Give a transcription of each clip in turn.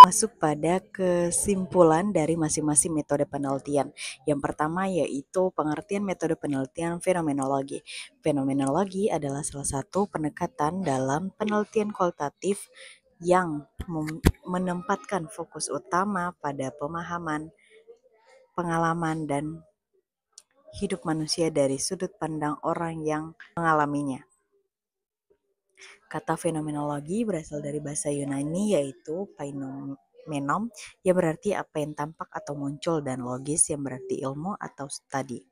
masuk pada kesimpulan dari masing-masing metode penelitian. Yang pertama yaitu pengertian metode penelitian fenomenologi. Fenomenologi adalah salah satu pendekatan dalam penelitian kualitatif yang menempatkan fokus utama pada pemahaman, pengalaman, dan hidup manusia dari sudut pandang orang yang mengalaminya. Kata fenomenologi berasal dari bahasa Yunani yaitu phainemenon yang berarti apa yang tampak atau muncul dan logis yang berarti ilmu atau studi.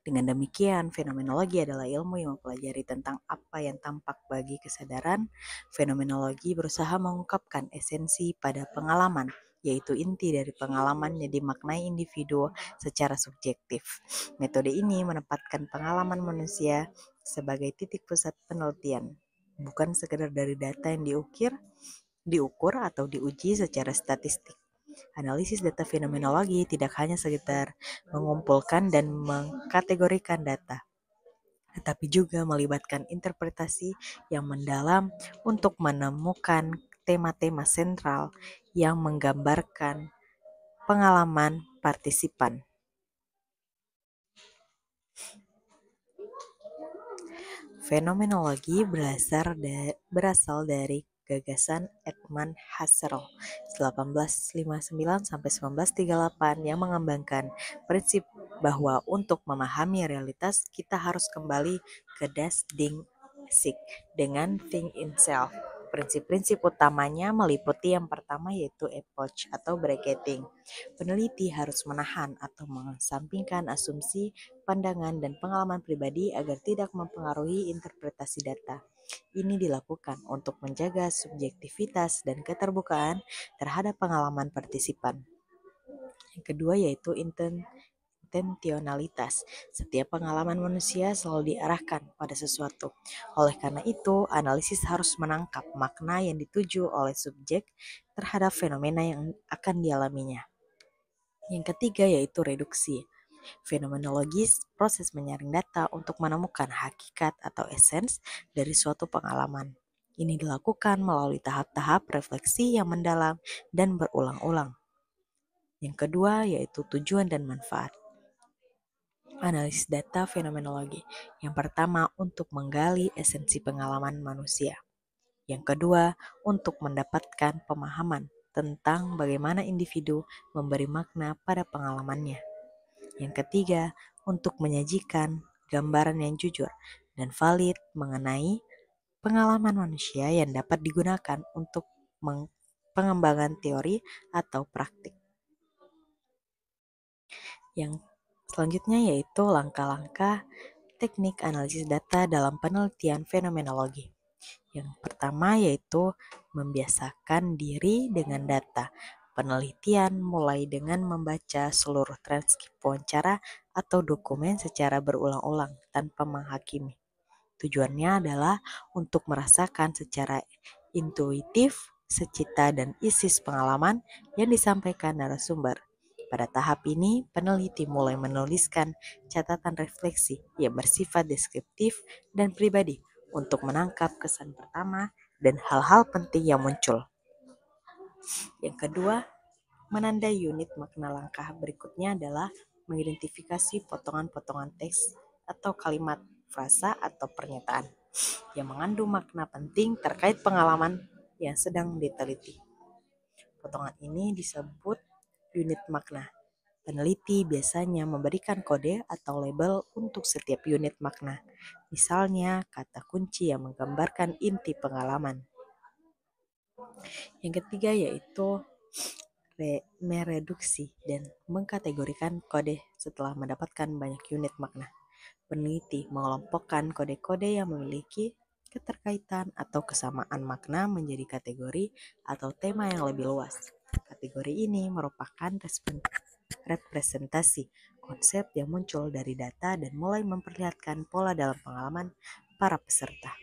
Dengan demikian, fenomenologi adalah ilmu yang mempelajari tentang apa yang tampak bagi kesadaran. Fenomenologi berusaha mengungkapkan esensi pada pengalaman, yaitu inti dari pengalaman yang dimaknai individu secara subjektif. Metode ini menempatkan pengalaman manusia sebagai titik pusat penelitian, bukan sekedar dari data yang diukur atau diuji secara statistik. Analisis data fenomenologi tidak hanya sekedar mengumpulkan dan mengkategorikan data, tetapi juga melibatkan interpretasi yang mendalam untuk menemukan tema-tema sentral yang menggambarkan pengalaman partisipan. Fenomenologi berasal dari gagasan Edmund Husserl 1859-1938 yang mengembangkan prinsip bahwa untuk memahami realitas kita harus kembali ke das Ding sich dengan thing itself. Prinsip-prinsip utamanya meliputi yang pertama yaitu epoch atau bracketing. Peneliti harus menahan atau mengesampingkan asumsi, pandangan, dan pengalaman pribadi agar tidak mempengaruhi interpretasi data. Ini dilakukan untuk menjaga subjektivitas dan keterbukaan terhadap pengalaman partisipan. Yang kedua yaitu intentionalitas. Setiap pengalaman manusia selalu diarahkan pada sesuatu. Oleh karena itu, analisis harus menangkap makna yang dituju oleh subjek terhadap fenomena yang akan dialaminya. Yang ketiga yaitu reduksi. Fenomenologis proses menyaring data untuk menemukan hakikat atau esens dari suatu pengalaman. Ini dilakukan melalui tahap-tahap refleksi yang mendalam dan berulang-ulang. Yang kedua yaitu tujuan dan manfaat. Analisis data fenomenologi. Yang pertama untuk menggali esensi pengalaman manusia. Yang kedua untuk mendapatkan pemahaman tentang bagaimana individu memberi makna pada pengalamannya. Yang ketiga untuk menyajikan gambaran yang jujur dan valid mengenai pengalaman manusia yang dapat digunakan untuk pengembangan teori atau praktik. Yang selanjutnya yaitu langkah-langkah teknik analisis data dalam penelitian fenomenologi. Yang pertama yaitu membiasakan diri dengan data. Penelitian mulai dengan membaca seluruh transkrip wawancara atau dokumen secara berulang-ulang tanpa menghakimi. Tujuannya adalah untuk merasakan secara intuitif secita dan isi pengalaman yang disampaikan narasumber. Pada tahap ini, peneliti mulai menuliskan catatan refleksi yang bersifat deskriptif dan pribadi untuk menangkap kesan pertama dan hal-hal penting yang muncul. Yang kedua, menandai unit makna. Langkah berikutnya adalah mengidentifikasi potongan-potongan teks atau kalimat, frasa, atau pernyataan yang mengandung makna penting terkait pengalaman yang sedang diteliti. Potongan ini disebut unit makna. Peneliti biasanya memberikan kode atau label untuk setiap unit makna. Misalnya, kata kunci yang menggambarkan inti pengalaman. Yang ketiga yaitu mereduksi dan mengkategorikan kode setelah mendapatkan banyak unit makna. Peneliti mengelompokkan kode-kode yang memiliki keterkaitan atau kesamaan makna menjadi kategori atau tema yang lebih luas. Kategori ini merupakan representasi konsep yang muncul dari data dan mulai memperlihatkan pola dalam pengalaman para peserta.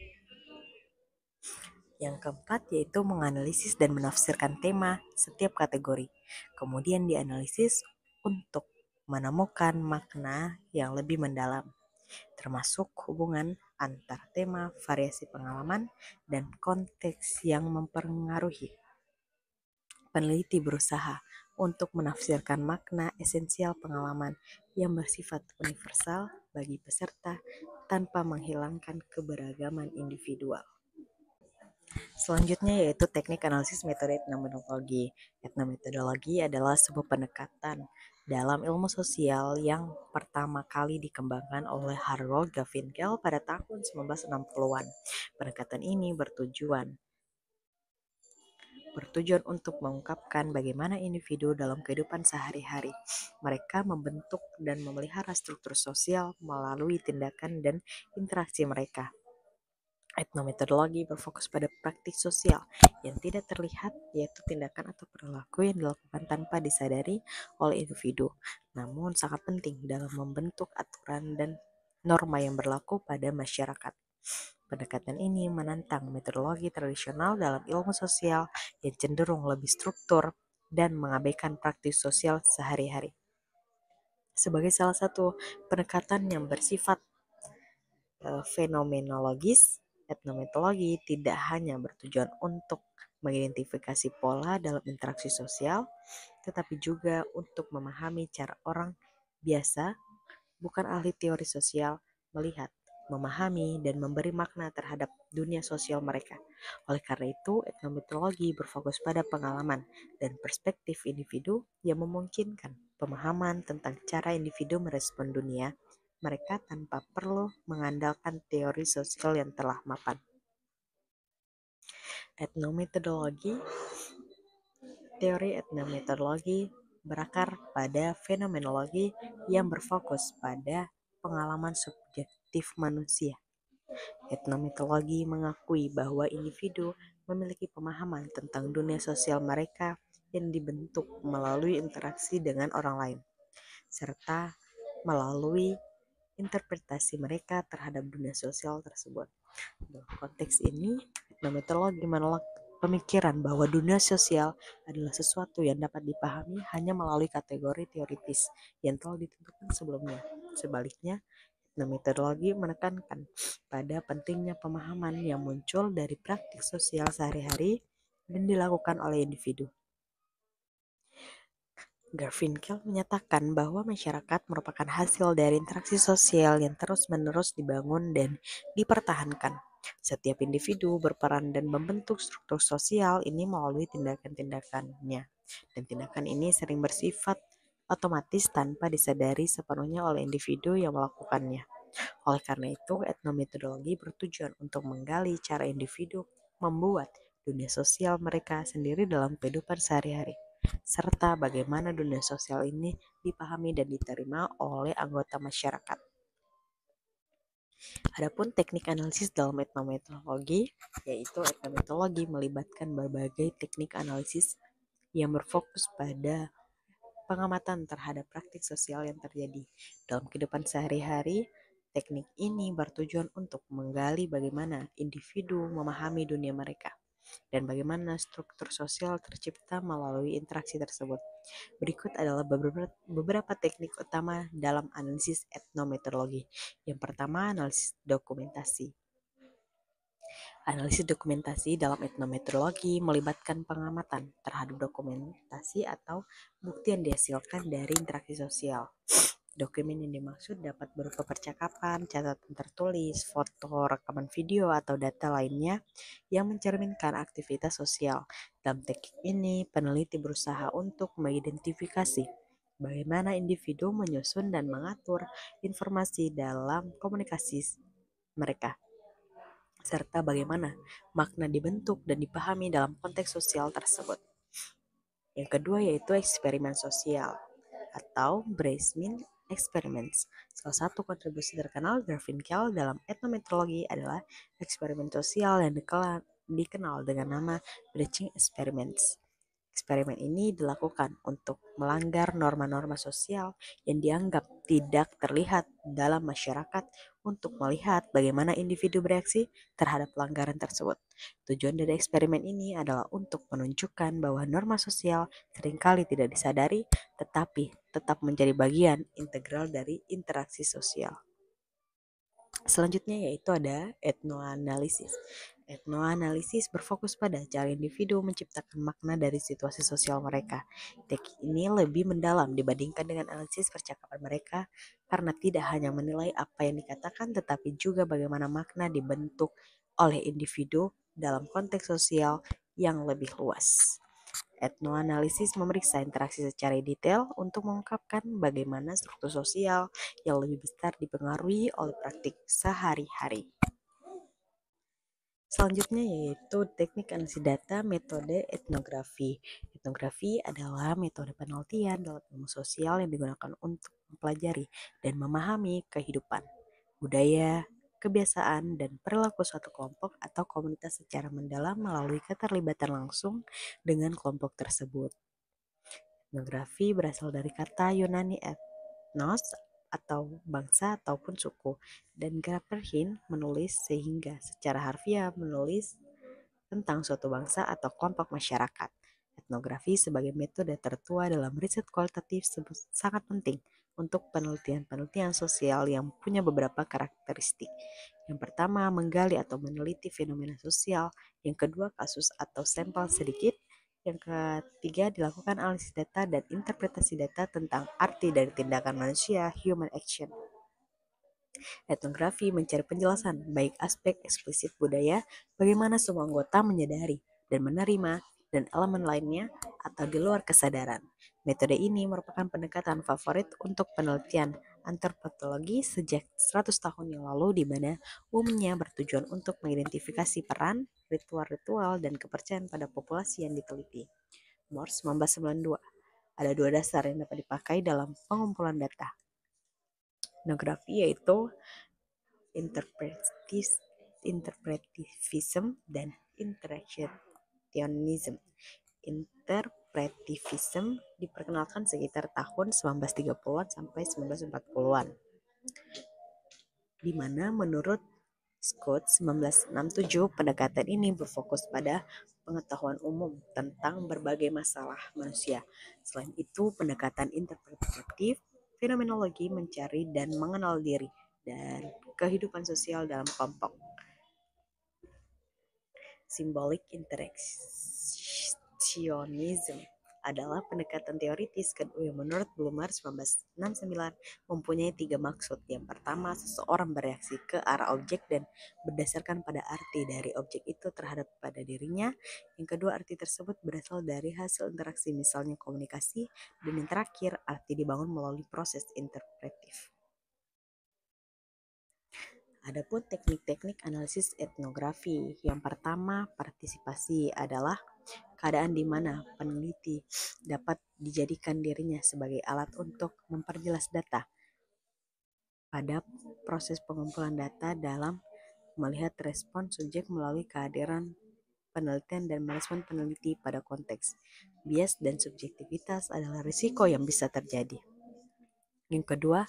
Yang keempat yaitu menganalisis dan menafsirkan tema setiap kategori. Kemudian dianalisis untuk menemukan makna yang lebih mendalam, termasuk hubungan antar tema, variasi pengalaman, dan konteks yang mempengaruhi. peneliti berusaha untuk menafsirkan makna esensial pengalaman yang bersifat universal bagi peserta tanpa menghilangkan keberagaman individual. Selanjutnya yaitu teknik analisis metode etnometodologi. Etnometodologi adalah sebuah pendekatan dalam ilmu sosial yang pertama kali dikembangkan oleh Harold Gavinkel pada tahun 1960-an. Pendekatan ini bertujuan untuk mengungkapkan bagaimana individu dalam kehidupan sehari-hari. Mereka membentuk dan memelihara struktur sosial melalui tindakan dan interaksi mereka. Etnometodologi berfokus pada praktik sosial yang tidak terlihat, yaitu tindakan atau perilaku yang dilakukan tanpa disadari oleh individu, namun sangat penting dalam membentuk aturan dan norma yang berlaku pada masyarakat. Pendekatan ini menantang metodologi tradisional dalam ilmu sosial yang cenderung lebih struktur dan mengabaikan praktik sosial sehari-hari. Sebagai salah satu pendekatan yang bersifat fenomenologis, etnometodologi tidak hanya bertujuan untuk mengidentifikasi pola dalam interaksi sosial, tetapi juga untuk memahami cara orang biasa, bukan ahli teori sosial, melihat, memahami, dan memberi makna terhadap dunia sosial mereka. Oleh karena itu, etnometodologi berfokus pada pengalaman dan perspektif individu yang memungkinkan pemahaman tentang cara individu merespon dunia mereka tanpa perlu mengandalkan teori sosial yang telah mapan. Teori etnometodologi berakar pada fenomenologi yang berfokus pada pengalaman subjektif manusia. Etnometodologi mengakui bahwa individu memiliki pemahaman tentang dunia sosial mereka yang dibentuk melalui interaksi dengan orang lain, serta melalui interpretasi mereka terhadap dunia sosial tersebut. Dalam konteks ini, etnometodologi menolak pemikiran bahwa dunia sosial adalah sesuatu yang dapat dipahami hanya melalui kategori teoritis yang telah ditentukan sebelumnya. Sebaliknya, etnometodologi menekankan pada pentingnya pemahaman yang muncul dari praktik sosial sehari-hari dan dilakukan oleh individu. Gavinkel menyatakan bahwa masyarakat merupakan hasil dari interaksi sosial yang terus-menerus dibangun dan dipertahankan. Setiap individu berperan dan membentuk struktur sosial ini melalui tindakan-tindakannya, dan tindakan ini sering bersifat otomatis tanpa disadari sepenuhnya oleh individu yang melakukannya. Oleh karena itu, etnometodologi bertujuan untuk menggali cara individu membuat dunia sosial mereka sendiri dalam kehidupan sehari-hari, serta bagaimana dunia sosial ini dipahami dan diterima oleh anggota masyarakat. Adapun teknik analisis dalam etnometodologi, yaitu etnometodologi melibatkan berbagai teknik analisis yang berfokus pada pengamatan terhadap praktik sosial yang terjadi dalam kehidupan sehari-hari. Teknik ini bertujuan untuk menggali bagaimana individu memahami dunia mereka dan bagaimana struktur sosial tercipta melalui interaksi tersebut. Berikut adalah beberapa teknik utama dalam analisis etnometodologi. Yang pertama, analisis dokumentasi. Analisis dokumentasi dalam etnometodologi melibatkan pengamatan terhadap dokumentasi atau bukti yang dihasilkan dari interaksi sosial. Dokumen yang dimaksud dapat berupa percakapan, catatan tertulis, foto, rekaman video, atau data lainnya yang mencerminkan aktivitas sosial. Dalam teknik ini, peneliti berusaha untuk mengidentifikasi bagaimana individu menyusun dan mengatur informasi dalam komunikasi mereka, serta bagaimana makna dibentuk dan dipahami dalam konteks sosial tersebut. Yang kedua yaitu eksperimen sosial atau Breismin Experiments. Salah satu kontribusi terkenal Gavinkel dalam etnometodologi adalah eksperimen sosial yang dikenal dengan nama Breaching Experiments. Eksperimen ini dilakukan untuk melanggar norma-norma sosial yang dianggap tidak terlihat dalam masyarakat untuk melihat bagaimana individu bereaksi terhadap pelanggaran tersebut. Tujuan dari eksperimen ini adalah untuk menunjukkan bahwa norma sosial seringkali tidak disadari tetapi tetap menjadi bagian integral dari interaksi sosial. Selanjutnya yaitu ada etnoanalisis. Etnoanalisis berfokus pada cara individu menciptakan makna dari situasi sosial mereka. Teknik ini lebih mendalam dibandingkan dengan analisis percakapan mereka karena tidak hanya menilai apa yang dikatakan tetapi juga bagaimana makna dibentuk oleh individu dalam konteks sosial yang lebih luas. Etnoanalisis memeriksa interaksi secara detail untuk mengungkapkan bagaimana struktur sosial yang lebih besar dipengaruhi oleh praktik sehari-hari. Selanjutnya yaitu teknik analisis data metode etnografi. Etnografi adalah metode penelitian dalam ilmu sosial yang digunakan untuk mempelajari dan memahami kehidupan, budaya, kebiasaan, dan perilaku suatu kelompok atau komunitas secara mendalam melalui keterlibatan langsung dengan kelompok tersebut. Etnografi berasal dari kata Yunani ethnos atau bangsa ataupun suku, dan graperhin menulis sehingga secara harfiah menulis tentang suatu bangsa atau kelompok masyarakat. Etnografi sebagai metode tertua dalam riset kualitatif sangat penting untuk penelitian-penelitian sosial yang punya beberapa karakteristik. Yang pertama, menggali atau meneliti fenomena sosial. Yang kedua, kasus atau sampel sedikit. Yang ketiga, dilakukan analisis data dan interpretasi data tentang arti dari tindakan manusia, human action. Etnografi mencari penjelasan baik aspek eksplisit budaya, bagaimana semua anggota menyadari dan menerima, dan elemen lainnya atau di luar kesadaran. Metode ini merupakan pendekatan favorit untuk penelitian antropologi sejak 100 tahun yang lalu, di mana umumnya bertujuan untuk mengidentifikasi peran, ritual-ritual, dan kepercayaan pada populasi yang diteliti. Morse 1992. Ada dua dasar yang dapat dipakai dalam pengumpulan data. Etnografi yaitu interpretivism dan interactionism. Interpretivism diperkenalkan sekitar tahun 1930-an sampai 1940-an, di mana menurut Scott 1967 pendekatan ini berfokus pada pengetahuan umum tentang berbagai masalah manusia. Selain itu, pendekatan interpretatif fenomenologi mencari dan mengenal diri dan kehidupan sosial dalam kelompok. Symbolic interactionism adalah pendekatan teoritis kedua yang menurut Blumer 1969 mempunyai tiga maksud. Yang pertama, seseorang bereaksi ke arah objek dan berdasarkan pada arti dari objek itu terhadap pada dirinya. Yang kedua, arti tersebut berasal dari hasil interaksi, misalnya komunikasi. Dan yang terakhir, arti dibangun melalui proses interpretif. Adapun teknik-teknik analisis etnografi, yang pertama, partisipasi adalah keadaan di mana peneliti dapat dijadikan dirinya sebagai alat untuk memperjelas data pada proses pengumpulan data dalam melihat respon subjek melalui kehadiran penelitian dan merespon peneliti pada konteks. Bias dan subjektivitas adalah risiko yang bisa terjadi. Yang kedua,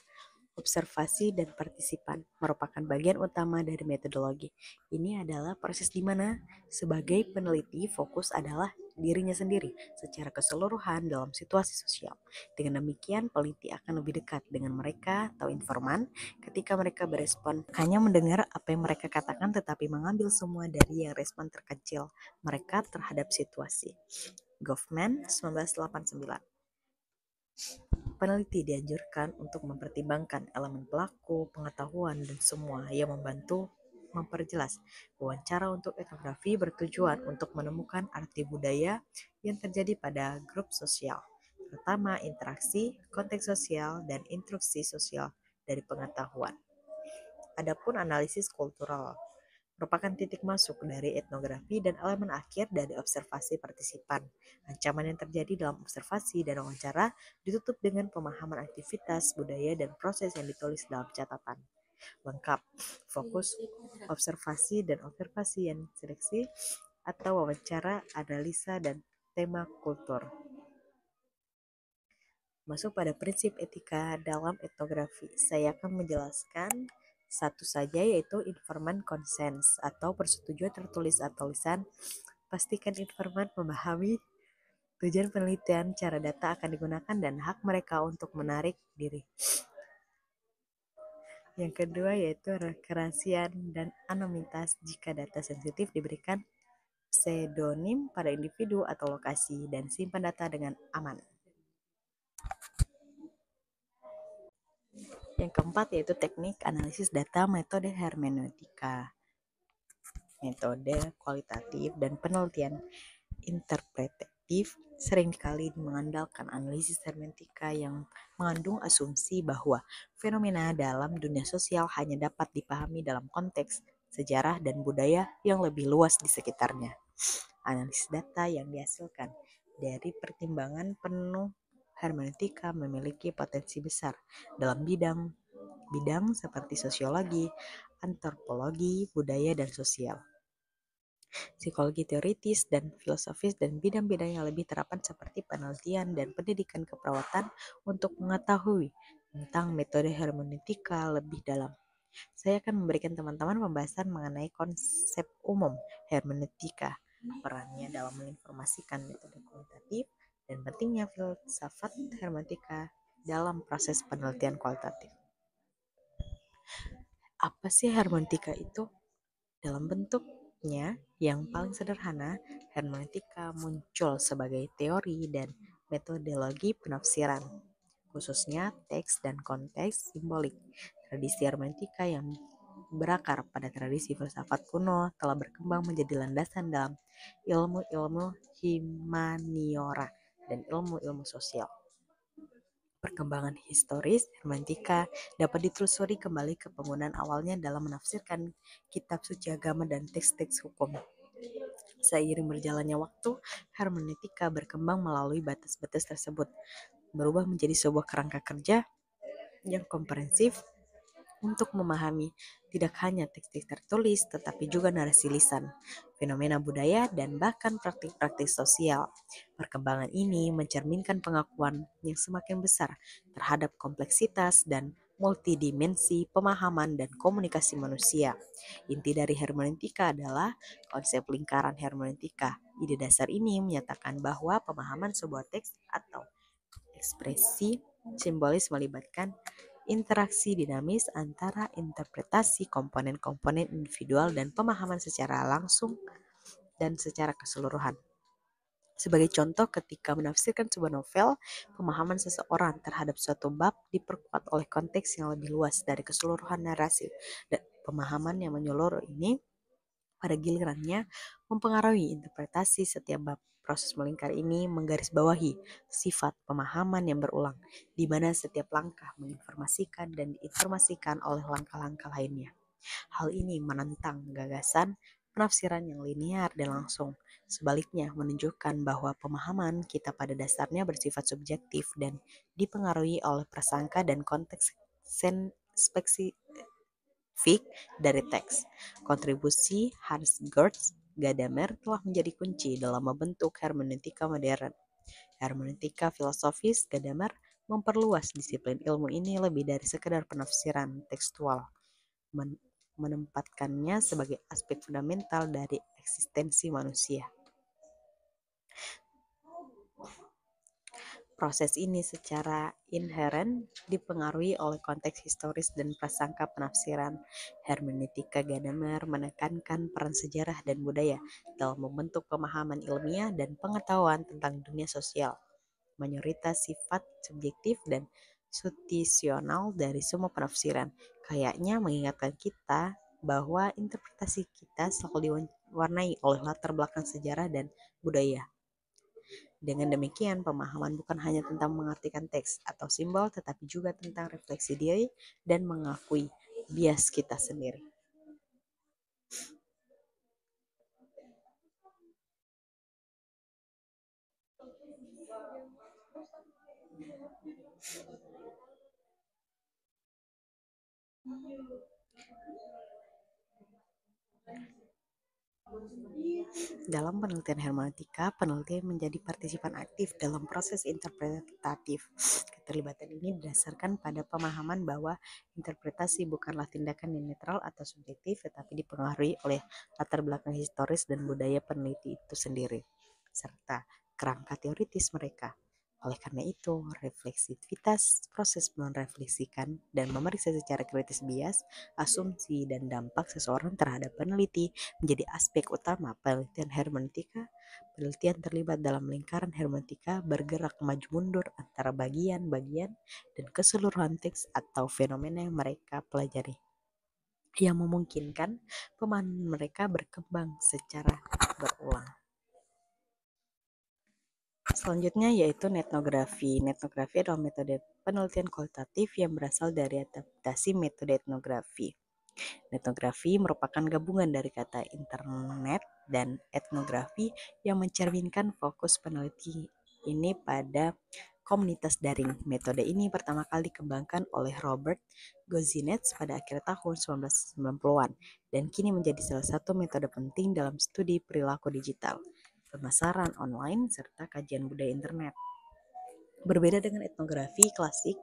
observasi dan partisipan merupakan bagian utama dari metodologi. Ini adalah proses di mana sebagai peneliti fokus adalah dirinya sendiri secara keseluruhan dalam situasi sosial. Dengan demikian, peneliti akan lebih dekat dengan mereka atau informan ketika mereka berespon. Hanya mendengar apa yang mereka katakan tetapi mengambil semua dari yang respon terkecil mereka terhadap situasi. Goffman 1989. Peneliti dianjurkan untuk mempertimbangkan elemen pelaku, pengetahuan, dan semua yang membantu memperjelas. Wawancara untuk etnografi bertujuan untuk menemukan arti budaya yang terjadi pada grup sosial, terutama interaksi, konteks sosial, dan instruksi sosial dari pengetahuan. Adapun analisis kultural merupakan titik masuk dari etnografi dan elemen akhir dari observasi partisipan. Ancaman yang terjadi dalam observasi dan wawancara ditutup dengan pemahaman aktivitas, budaya, dan proses yang ditulis dalam catatan. Lengkap, fokus, observasi dan observasi yang seleksi atau wawancara, analisa, dan tema kultur. Masuk pada prinsip etika dalam etnografi, saya akan menjelaskan satu saja, yaitu informan consents atau persetujuan tertulis atau lisan. Pastikan informan memahami tujuan penelitian, cara data akan digunakan, dan hak mereka untuk menarik diri. Yang kedua yaitu kerahasiaan dan anonimitas jika data sensitif diberikan pseudonim pada individu atau lokasi dan simpan data dengan aman. Yang keempat yaitu teknik analisis data metode hermeneutika. Metode kualitatif dan penelitian interpretatif seringkali mengandalkan analisis hermeneutika yang mengandung asumsi bahwa fenomena dalam dunia sosial hanya dapat dipahami dalam konteks sejarah dan budaya yang lebih luas di sekitarnya. Analisis data yang dihasilkan dari pertimbangan penuh hermeneutika memiliki potensi besar dalam bidang seperti sosiologi, antropologi, budaya, dan sosial, psikologi teoritis dan filosofis, dan bidang-bidang yang lebih terapan seperti penelitian dan pendidikan keperawatan untuk mengetahui tentang metode hermeneutika lebih dalam. Saya akan memberikan teman-teman pembahasan mengenai konsep umum hermeneutika, perannya dalam menginformasikan metode kualitatif, dan pentingnya filsafat hermeneutika dalam proses penelitian kualitatif. Apa sih hermeneutika itu? Dalam bentuknya yang paling sederhana, hermeneutika muncul sebagai teori dan metodologi penafsiran, khususnya teks dan konteks simbolik. Tradisi hermeneutika yang berakar pada tradisi filsafat kuno telah berkembang menjadi landasan dalam ilmu-ilmu humaniora dan ilmu-ilmu sosial. Perkembangan historis hermeneutika dapat ditelusuri kembali ke penggunaan awalnya dalam menafsirkan kitab suci agama dan teks-teks hukum. Seiring berjalannya waktu, hermeneutika berkembang melalui batas-batas tersebut, berubah menjadi sebuah kerangka kerja yang komprehensif untuk memahami tidak hanya teks-teks tertulis, tetapi juga narasi lisan, fenomena budaya, dan bahkan praktik-praktik sosial. Perkembangan ini mencerminkan pengakuan yang semakin besar terhadap kompleksitas dan multidimensi pemahaman dan komunikasi manusia. Inti dari hermeneutika adalah konsep lingkaran hermeneutika. Ide dasar ini menyatakan bahwa pemahaman sebuah teks atau ekspresi simbolis melibatkan interaksi dinamis antara interpretasi komponen-komponen individual dan pemahaman secara langsung dan secara keseluruhan. Sebagai contoh, ketika menafsirkan sebuah novel, pemahaman seseorang terhadap suatu bab diperkuat oleh konteks yang lebih luas dari keseluruhan narasi. Dan pemahaman yang menyeluruh ini pada gilirannya mempengaruhi interpretasi setiap bab. Proses melingkar ini menggarisbawahi sifat pemahaman yang berulang, di mana setiap langkah menginformasikan dan diinformasikan oleh langkah-langkah lainnya. Hal ini menentang gagasan penafsiran yang linear dan langsung. Sebaliknya, menunjukkan bahwa pemahaman kita pada dasarnya bersifat subjektif dan dipengaruhi oleh prasangka dan konteks spesifik dari teks. Kontribusi Hans-Gerd Gadamer telah menjadi kunci dalam membentuk hermeneutika modern. Hermeneutika filosofis Gadamer memperluas disiplin ilmu ini lebih dari sekedar penafsiran tekstual, menempatkannya sebagai aspek fundamental dari eksistensi manusia. Proses ini secara inheren dipengaruhi oleh konteks historis dan prasangka penafsiran. Hermeneutika Gadamer menekankan peran sejarah dan budaya dalam membentuk pemahaman ilmiah dan pengetahuan tentang dunia sosial. Mayoritas sifat subjektif dan situasional dari semua penafsiran kayaknya mengingatkan kita bahwa interpretasi kita selalu diwarnai oleh latar belakang sejarah dan budaya. Dengan demikian, pemahaman bukan hanya tentang mengartikan teks atau simbol, tetapi juga tentang refleksi diri dan mengakui bias kita sendiri. Dalam penelitian hermeneutika, peneliti menjadi partisipan aktif dalam proses interpretatif. Keterlibatan ini didasarkan pada pemahaman bahwa interpretasi bukanlah tindakan yang netral atau subjektif, tetapi dipengaruhi oleh latar belakang historis dan budaya peneliti itu sendiri, serta kerangka teoritis mereka. Oleh karena itu, refleksivitas, proses merefleksikan dan memeriksa secara kritis bias, asumsi, dan dampak seseorang terhadap peneliti menjadi aspek utama penelitian hermeneutika. Penelitian terlibat dalam lingkaran hermeneutika bergerak maju mundur antara bagian-bagian dan keseluruhan teks atau fenomena yang mereka pelajari, yang memungkinkan pemahaman mereka berkembang secara berulang. Selanjutnya yaitu etnografi. Etnografi adalah metode penelitian kualitatif yang berasal dari adaptasi metode etnografi. Etnografi merupakan gabungan dari kata internet dan etnografi yang mencerminkan fokus peneliti ini pada komunitas daring. Metode ini pertama kali dikembangkan oleh Robert Gozinets pada akhir tahun 1990-an dan kini menjadi salah satu metode penting dalam studi perilaku digital, pemasaran online, serta kajian budaya internet. Berbeda dengan etnografi klasik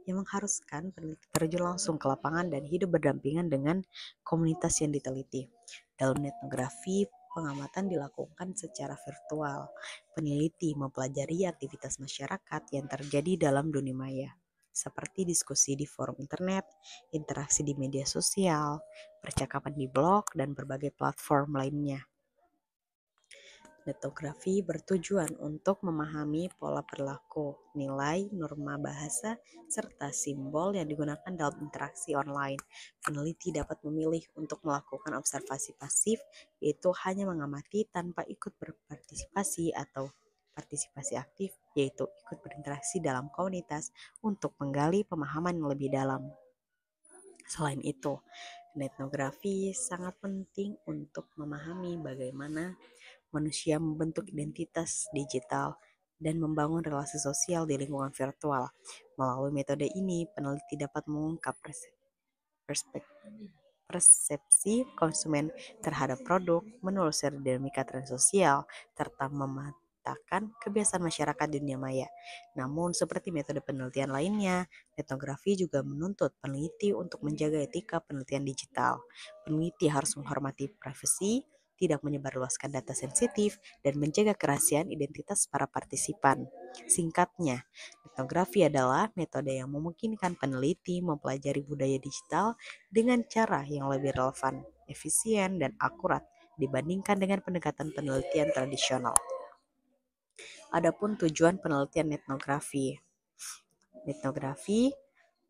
yang mengharuskan peneliti terjun langsung ke lapangan dan hidup berdampingan dengan komunitas yang diteliti. Dalam etnografi, pengamatan dilakukan secara virtual. Peneliti mempelajari aktivitas masyarakat yang terjadi dalam dunia maya, seperti diskusi di forum internet, interaksi di media sosial, percakapan di blog, dan berbagai platform lainnya. Etnografi bertujuan untuk memahami pola perilaku, nilai, norma bahasa, serta simbol yang digunakan dalam interaksi online. Peneliti dapat memilih untuk melakukan observasi pasif, yaitu hanya mengamati tanpa ikut berpartisipasi, atau partisipasi aktif, yaitu ikut berinteraksi dalam komunitas untuk menggali pemahaman yang lebih dalam. Selain itu, etnografi sangat penting untuk memahami bagaimana manusia membentuk identitas digital dan membangun relasi sosial di lingkungan virtual. Melalui metode ini, peneliti dapat mengungkap persepsi konsumen terhadap produk, menelusuri dinamika tren sosial, serta memetakan kebiasaan masyarakat di dunia maya. Namun, seperti metode penelitian lainnya, etnografi juga menuntut peneliti untuk menjaga etika penelitian digital. Peneliti harus menghormati privasi, tidak menyebarluaskan data sensitif, dan menjaga kerahasiaan identitas para partisipan. Singkatnya, etnografi adalah metode yang memungkinkan peneliti mempelajari budaya digital dengan cara yang lebih relevan, efisien, dan akurat dibandingkan dengan pendekatan penelitian tradisional. Adapun tujuan penelitian etnografi. Etnografi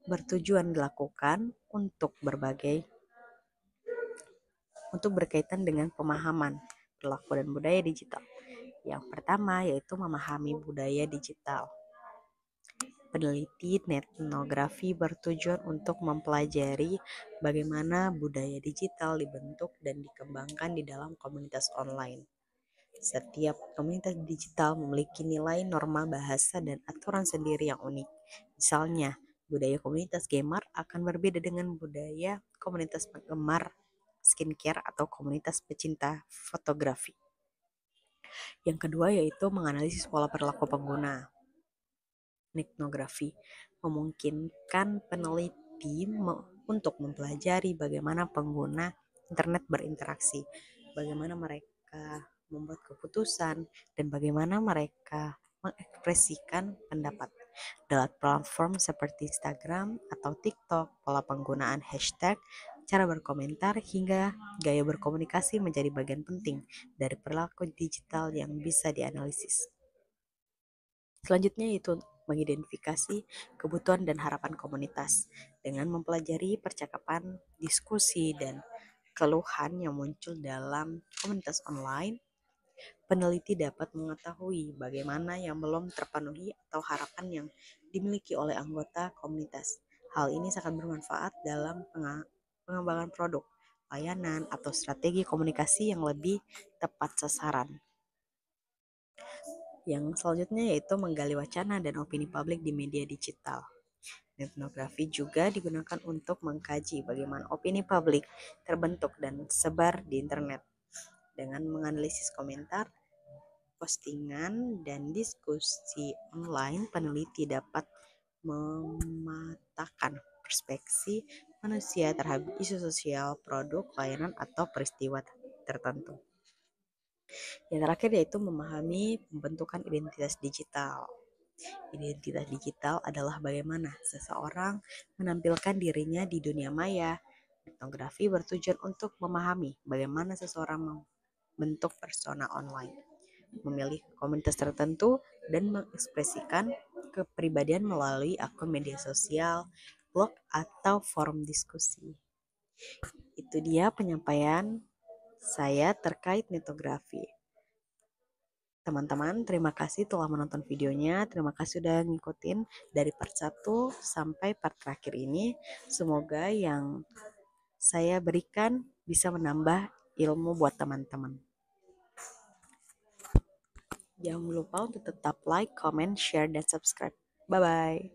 bertujuan dilakukan untuk berkaitan dengan pemahaman perilaku dan budaya digital. Yang pertama yaitu memahami budaya digital. Peneliti etnografi bertujuan untuk mempelajari bagaimana budaya digital dibentuk dan dikembangkan di dalam komunitas online. Setiap komunitas digital memiliki nilai, norma, bahasa, dan aturan sendiri yang unik. Misalnya, budaya komunitas gamer akan berbeda dengan budaya komunitas penggemar skincare atau komunitas pecinta fotografi. Yang kedua yaitu menganalisis pola perilaku pengguna. Etnografi memungkinkan peneliti untuk mempelajari bagaimana pengguna internet berinteraksi, bagaimana mereka membuat keputusan, dan bagaimana mereka mengekspresikan pendapat. Dalam platform seperti Instagram atau TikTok, pola penggunaan hashtag, cara berkomentar, hingga gaya berkomunikasi menjadi bagian penting dari perilaku digital yang bisa dianalisis. Selanjutnya yaitu mengidentifikasi kebutuhan dan harapan komunitas. Dengan mempelajari percakapan, diskusi, dan keluhan yang muncul dalam komunitas online, peneliti dapat mengetahui bagaimana yang belum terpenuhi atau harapan yang dimiliki oleh anggota komunitas. Hal ini sangat bermanfaat dalam pengembangan produk, layanan, atau strategi komunikasi yang lebih tepat sasaran. Yang selanjutnya yaitu menggali wacana dan opini publik di media digital. Etnografi juga digunakan untuk mengkaji bagaimana opini publik terbentuk dan sebar di internet. Dengan menganalisis komentar, postingan, dan diskusi online, peneliti dapat memetakan perspektif manusia terhadap isu sosial, produk, layanan, atau peristiwa tertentu. Yang terakhir yaitu memahami pembentukan identitas digital. Identitas digital adalah bagaimana seseorang menampilkan dirinya di dunia maya. Etnografi bertujuan untuk memahami bagaimana seseorang membentuk persona online, memilih komunitas tertentu, dan mengekspresikan kepribadian melalui akun media sosial, blog, atau forum diskusi. Itu dia penyampaian saya terkait mitografi. Teman-teman, terima kasih telah menonton videonya. Terima kasih sudah ngikutin dari part 1 sampai part terakhir ini. Semoga yang saya berikan bisa menambah ilmu buat teman-teman. Jangan lupa untuk tetap like, comment, share, dan subscribe. Bye-bye.